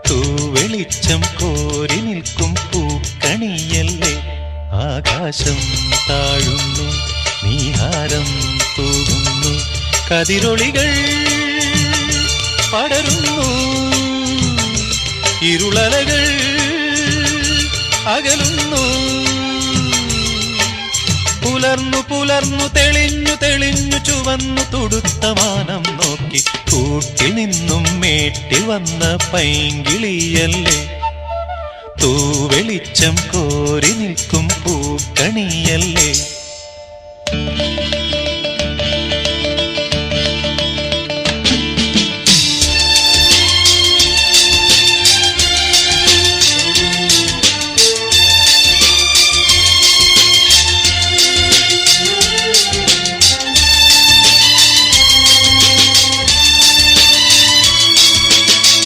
തൂവെളിച്ചം കോരി നിൽക്കും പൂക്കണിയല്ലേ. ആകാശം താഴുന്നു, നീഹാരം തൂകുന്നു, കതിരൊളികൾ പടരുന്നു, ഇരുളലകൾ അകലുന്നു. പുലർന്നു പുലർന്നു തെളിഞ്ഞു തെളിഞ്ഞു ചുവന്നു തുടുത്ത മാനം നോക്കി കൂട്ടിൽ നിന്നും മേട്ടിൽ വന്ന പൈങ്കിളിയല്ലേ. തൂവെളിച്ചം കോരി നിൽക്കും പൂക്കണിയല്ലേ.